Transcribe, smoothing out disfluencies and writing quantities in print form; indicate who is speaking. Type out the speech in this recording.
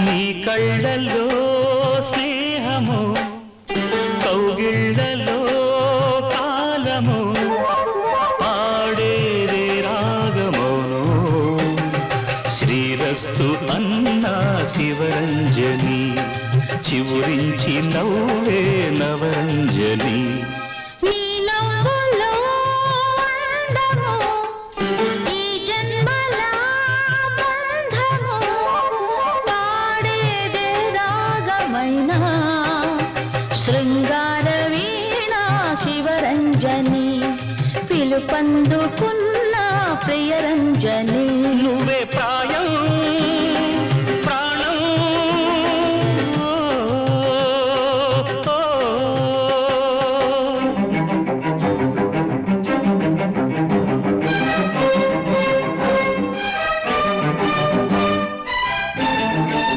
Speaker 1: నీ కళ్ళల్లో స్నేహము కౌగిళ్ళలో కాలము పాడేదే రాగమోను శ్రీరస్తు అన్నా శివరంజని చివురించి నవ్వే నవరంజని
Speaker 2: శృంగార వీణా శివరంజని పిలుపందుకున్న ప్రియరంజని
Speaker 1: నువ్వే